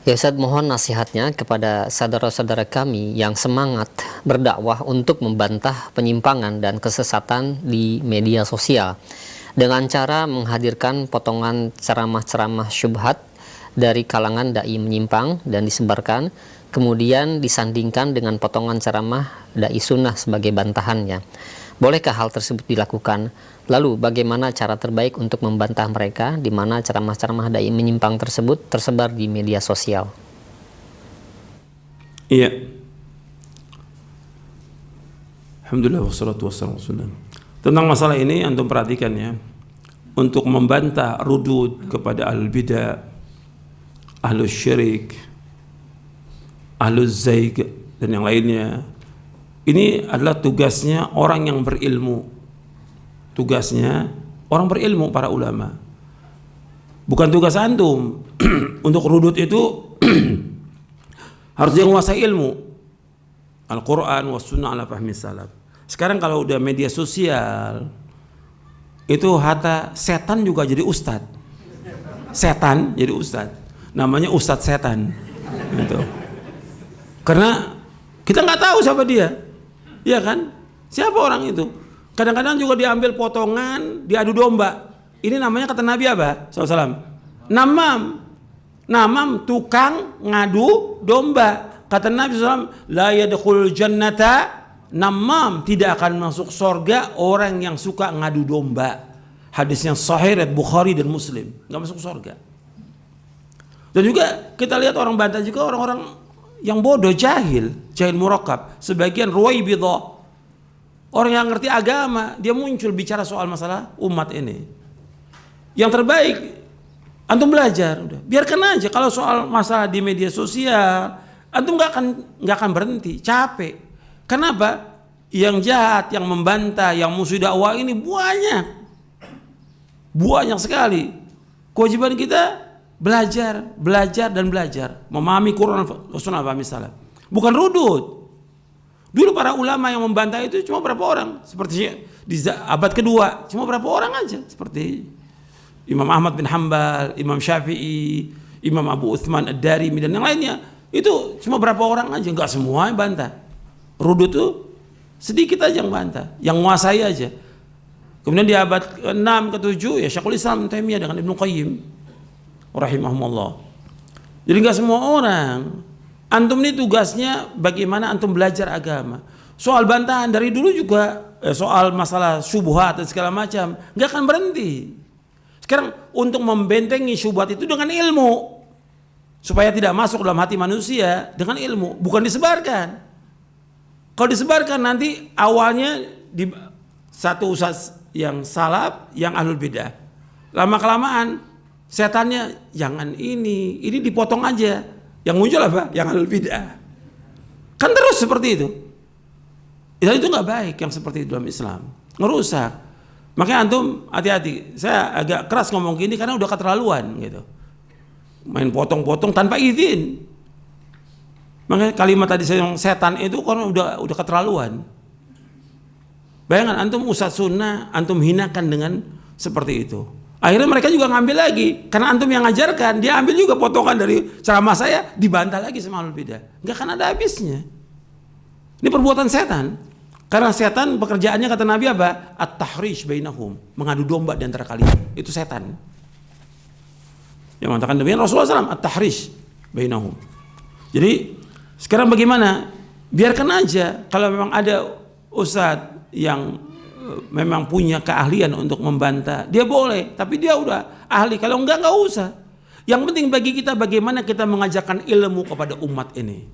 Ya Ustaz, mohon nasihatnya kepada saudara-saudara kami yang semangat berdakwah untuk membantah penyimpangan dan kesesatan di media sosial dengan cara menghadirkan potongan ceramah-ceramah syubhat dari kalangan dai menyimpang dan disebarkan, kemudian disandingkan dengan potongan ceramah dai sunnah sebagai bantahannya. Bolehkah hal tersebut dilakukan? Lalu bagaimana cara terbaik untuk membantah mereka di mana ceramah-ceramah dai menyimpang tersebut tersebar di media sosial? Iya. Alhamdulillah wassalatu wassalamu ala Rasulillah. Tentang masalah ini antum perhatikan ya. Untuk membantah rudud kepada al-bid'ah, ahlus syirik, ahlus zaig dan yang lainnya. Ini adalah tugasnya orang yang berilmu. Tugasnya orang berilmu, para ulama. Bukan tugas antum. Untuk rudud itu harus dia menguasai ilmu. Al-Quran wa sunnah ala fahmi salaf. Sekarang kalau udah media sosial, itu hatta setan juga jadi ustad. Setan jadi ustad. Namanya ustad setan. Gitu. Karena kita nggak tahu siapa dia. Iya kan? Siapa orang itu? Kadang-kadang juga diambil potongan, diadu domba. Ini namanya kata Nabi apa? SAW. Namam. Namam, tukang ngadu domba. Kata Nabi SAW, la yadkhulul jannata namam, tidak akan masuk surga orang yang suka ngadu domba. Hadis yang sahih riwayat Bukhari dan Muslim. Enggak masuk surga. Dan juga kita lihat orang bantah juga orang-orang yang bodoh, jahil murakkab, sebagian ruwaibidah, orang yang ngerti agama, dia muncul bicara soal masalah umat ini. Yang terbaik antum belajar, udah biarkan aja. Kalau soal masalah di media sosial, antum nggak akan berhenti, capek. Kenapa? Yang jahat, yang membantah, yang musuh dakwah ini banyak sekali. Kewajiban kita belajar dan belajar, memahami Quran, Sunnah, pahami salaf. Bukan rudud. Dulu para ulama yang membantah itu cuma berapa orang? Seperti di abad kedua, cuma berapa orang aja? Seperti Imam Ahmad bin Hanbal, Imam Syafi'i, Imam Abu Uthman Ad-Darimi dan yang lainnya. Itu cuma berapa orang aja, enggak semua yang bantah. Rudud itu sedikit aja yang bantah, yang menguasai aja. Kemudian di abad ke-6, ke-7 ya Syekhul Islam Taimiyah dengan Ibnu Qayyim rahimahumullah. Jadi enggak semua orang. Antum ini tugasnya bagaimana antum belajar agama. Soal bantahan dari dulu juga soal masalah syubhat dan segala macam enggak akan berhenti. Sekarang untuk membentengi syubhat itu dengan ilmu, supaya tidak masuk dalam hati manusia, dengan ilmu, bukan disebarkan. Kalau disebarkan nanti awalnya di satu ustaz yang salaf, yang ahlul bidah. Lama-kelamaan setannya jangan ini dipotong aja. Yang muncul apa? Yang ahlul bidah. Kan terus seperti itu. Itu nggak baik yang seperti itu dalam Islam. Ngerusak. Makanya antum hati-hati. Saya agak keras ngomong gini karena udah keterlaluan gitu. Main potong-potong tanpa izin. Makanya kalimat tadi saya yang setan itu karena udah keterlaluan. Bayangkan antum ustaz sunnah, antum hinakan dengan seperti itu. Akhirnya mereka juga ngambil lagi, karena antum yang ngajarkan, dia ambil juga potongan dari ceramah saya, dibantah lagi sama ahlul bidah. Enggak akan ada habisnya. Ini perbuatan setan. Karena setan pekerjaannya kata Nabi apa? At-tahrish bainahum, mengadu domba di antara kalian. Itu setan. Yang mengatakan demikian Rasulullah SAW, at-tahrish bainahum. Jadi sekarang bagaimana? Biarkan aja. Kalau memang ada ustadz yang memang punya keahlian untuk membantah, dia boleh, tapi dia udah ahli. Kalau enggak usah. Yang penting bagi kita bagaimana kita mengajarkan ilmu kepada umat ini.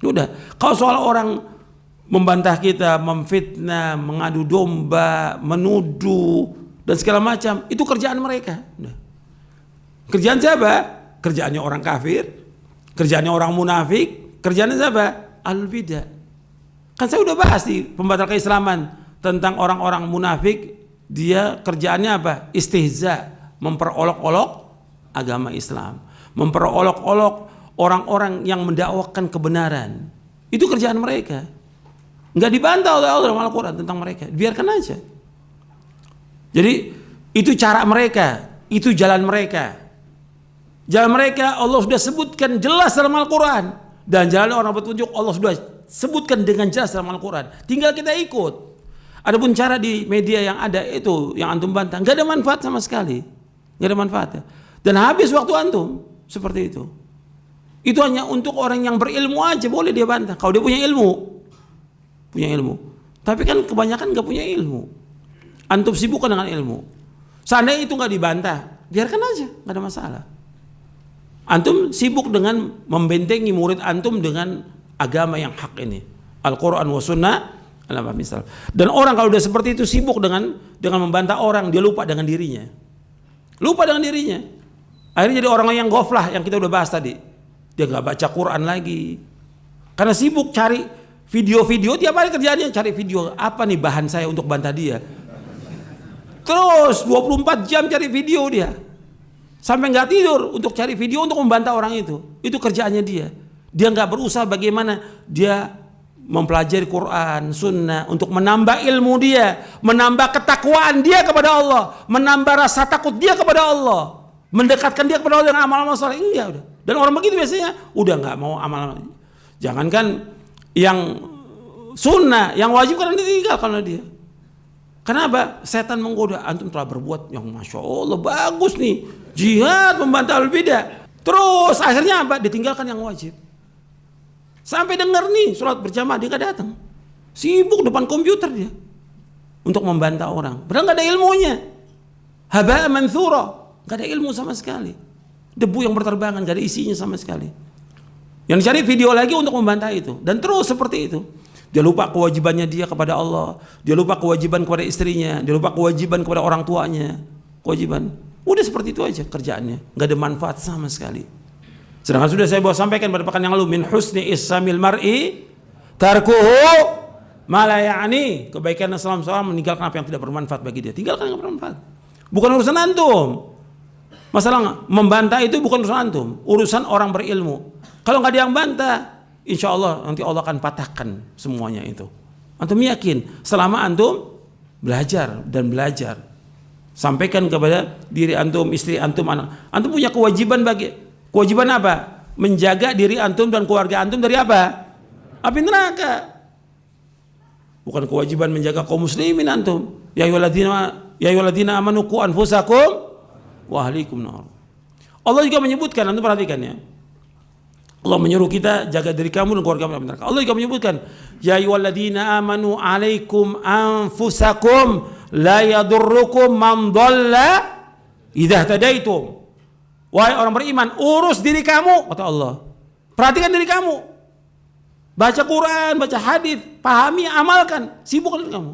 Udah. Kalau soal orang membantah kita, memfitnah, mengadu domba, menuduh dan segala macam, itu kerjaan mereka. Udah. Kerjaan siapa? Kerjaannya orang kafir, kerjaannya orang munafik, kerjaannya siapa? Ahlul bidah. Kan saya udah bahas di pembatal keislaman tentang orang-orang munafik, dia kerjaannya apa? Istihza, memperolok-olok agama Islam, memperolok-olok orang-orang yang mendakwakan kebenaran. Itu kerjaan mereka. Enggak dibantah oleh Allah dalam Al-Quran tentang mereka, biarkan aja. Jadi itu cara mereka, itu jalan mereka. Jalan mereka Allah sudah sebutkan jelas dalam Al-Quran, dan jalan orang petunjuk Allah sudah sebutkan dengan jelas dalam Al-Quran. Tinggal kita ikut. Adapun cara di media yang ada itu yang antum bantah, nggak ada manfaat sama sekali, nggak ada manfaatnya. Dan habis waktu antum seperti itu. Itu hanya untuk orang yang berilmu aja boleh dia bantah. Kalau dia punya ilmu. Tapi kan kebanyakan nggak punya ilmu. Antum sibukkan dengan ilmu. Seandainya itu nggak dibantah, biarkan aja, nggak ada masalah. Antum sibuk dengan membentengi murid antum dengan agama yang hak ini, Al-Quran wa Sunnah. Misal. Dan orang kalau udah seperti itu sibuk dengan membantah orang, dia lupa dengan dirinya. Akhirnya jadi orang yang ghaflah yang kita udah bahas tadi. Dia nggak baca Quran lagi, karena sibuk cari video-video. Tiap hari kerjaannya cari video, apa nih bahan saya untuk bantah dia. Terus 24 jam cari video dia. Sampai nggak tidur untuk cari video untuk membantah orang itu. Itu kerjaannya dia. Dia nggak berusaha bagaimana dia mempelajari Quran, Sunnah untuk menambah ilmu dia, menambah ketakwaan dia kepada Allah, menambah rasa takut dia kepada Allah, mendekatkan dia kepada Allah dengan amal-amal saleh. Iya udah. Dan orang begitu biasanya udah nggak mau amal. Jangankan yang sunnah, yang wajib kan ditinggalkan oleh dia. Kenapa? Setan menggoda. Antum telah berbuat yang masya Allah bagus nih, jihad membantah al-bidah. Terus akhirnya apa? Ditinggalkan yang wajib. Sampai dengar nih sholat berjamaah dia gak datang. Sibuk depan komputer dia untuk membantah orang. Padahal gak ada ilmunya. Haba manthura, gak ada ilmu sama sekali. Debu yang berterbangan, gak ada isinya sama sekali. Yang dicari video lagi untuk membantah itu. Dan terus seperti itu. Dia lupa kewajibannya dia kepada Allah. Dia lupa kewajiban kepada istrinya. Dia lupa kewajiban kepada orang tuanya. Kewajiban. Udah seperti itu aja kerjaannya. Gak ada manfaat sama sekali. Sedangkan sudah saya sampaikan pada pekan yang lalu, min husni islamil mar'i tarkuhu ma la ya'ni. Kebaikan Islam seorang meninggalkan apa yang tidak bermanfaat bagi dia. Tinggalkan yang bermanfaat. Bukan urusan antum. Masalah membantah itu bukan urusan antum, urusan orang berilmu. Kalau nggak ada yang bantah, insya Allah nanti Allah akan patahkan semuanya itu. Antum yakin selama antum belajar dan belajar, sampaikan kepada diri antum, istri antum, anak antum punya kewajiban kewajiban apa? Menjaga diri antum dan keluarga antum dari apa? Api neraka. Bukan kewajiban menjaga kaum muslimin antum. Ya ayyuhalladzina amanu qu anfusakum wa ahlikum nar. Allah juga menyebutkan, antum perhatikan ya. Allah menyuruh kita jaga diri kamu dan keluarga kamu dari neraka. Allah juga menyebutkan, ya ayyuhalladzina amanu alaikum anfusakum la yadurrukum man dhalla idza tadaitum. Wahai orang beriman, urus diri kamu, kata Allah. Perhatikan diri kamu. Baca Quran, baca hadis, pahami, amalkan, sibukkan kamu.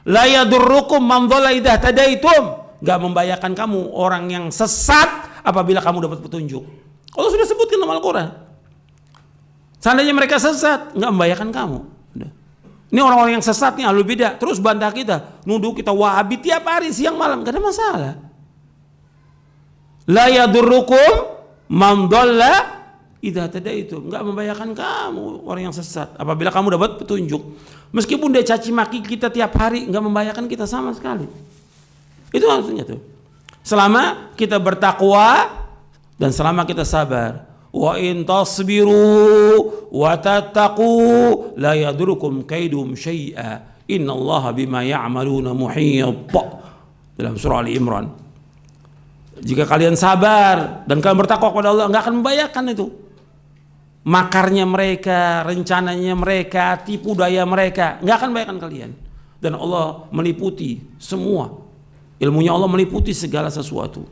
La yadurrukum man dhalla idza tadaitum. Enggak membahayakan kamu orang yang sesat apabila kamu dapat petunjuk. Allah sudah sebutkan dalam Al-Quran. Seandainya mereka sesat, enggak membahayakan kamu. Ini orang-orang yang sesat nih, ahlul bidah, terus bantah kita, nuduh kita Wahabi tiap hari siang malam, enggak ada masalah. La yadurrukum man dhalla idza tadaitum. Enggak membahayakan kamu orang yang sesat apabila kamu dapat petunjuk. Meskipun dia caci maki kita tiap hari, enggak membahayakan kita sama sekali. Itu maksudnya tuh. Selama kita bertakwa dan selama kita sabar. Wa in tasbiru wa tattaqu la yadurrukum kaidum syai'a. Innallaha bima ya'maluna muhit. Dalam surah Ali Imran. Jika kalian sabar dan kalian bertakwa kepada Allah, enggak akan membahayakan itu. Makarnya mereka, rencananya mereka, tipu daya mereka, enggak akan membahayakan kalian. Dan Allah meliputi semua. Ilmunya Allah meliputi segala sesuatu.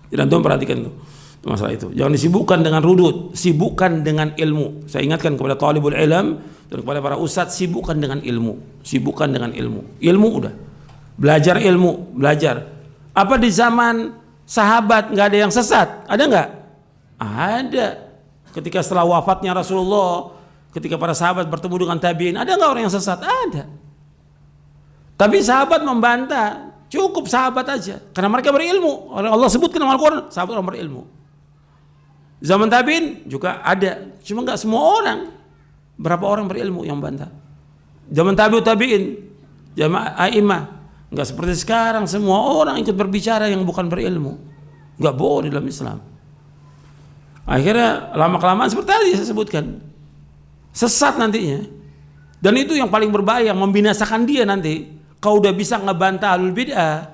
Dan tuan perhatikan tuh masalah itu. Jangan disibukkan dengan rudut, sibukkan dengan ilmu. Saya ingatkan kepada talibul ilm dan kepada para ustadz, sibukkan dengan ilmu. Sibukkan dengan ilmu. Ilmu udah. Belajar ilmu, belajar. Apa di zaman sahabat nggak ada yang sesat? Ada nggak? Ada. Ketika setelah wafatnya Rasulullah, ketika para sahabat bertemu dengan tabi'in, ada nggak orang yang sesat? Ada. Tapi sahabat membantah. Cukup sahabat aja, karena mereka berilmu. Allah sebutkan dalam Al-Quran, sahabat orang berilmu. Zaman tabi'in juga ada, cuma nggak semua orang. Berapa orang berilmu yang bantah? Zaman tabi'in, zaman a'imah, nggak seperti sekarang semua orang ikut berbicara yang bukan berilmu. nggak boleh dalam Islam. Akhirnya lama-kelamaan seperti tadi saya sebutkan, sesat nantinya. Dan itu yang paling berbahaya, yang membinasakan dia nanti. Kau udah bisa ngebantah ahlul bid'ah,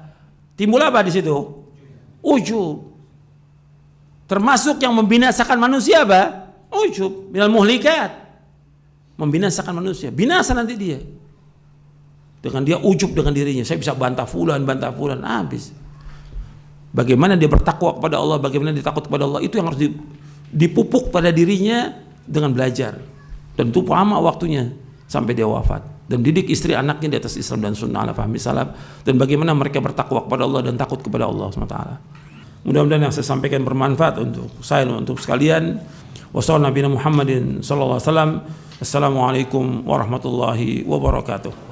timbul apa di situ? Ujub. Termasuk yang membinasakan manusia apa? Ujub. Minal muhlikat. Membinasakan manusia. Binasa nanti dia. Dengan dia ujub dengan dirinya. Saya bisa bantah fulan, habis. Bagaimana dia bertakwa kepada Allah, bagaimana dia takut kepada Allah, itu yang harus dipupuk pada dirinya dengan belajar. Dan itu lama waktunya sampai dia wafat. Dan didik istri anaknya di atas Islam dan sunnah ala fahmi salaf. Dan bagaimana mereka bertakwa kepada Allah dan takut kepada Allah SWT. Mudah-mudahan yang saya sampaikan bermanfaat untuk saya dan untuk sekalian. Wassalamualaikum warahmatullahi wabarakatuh.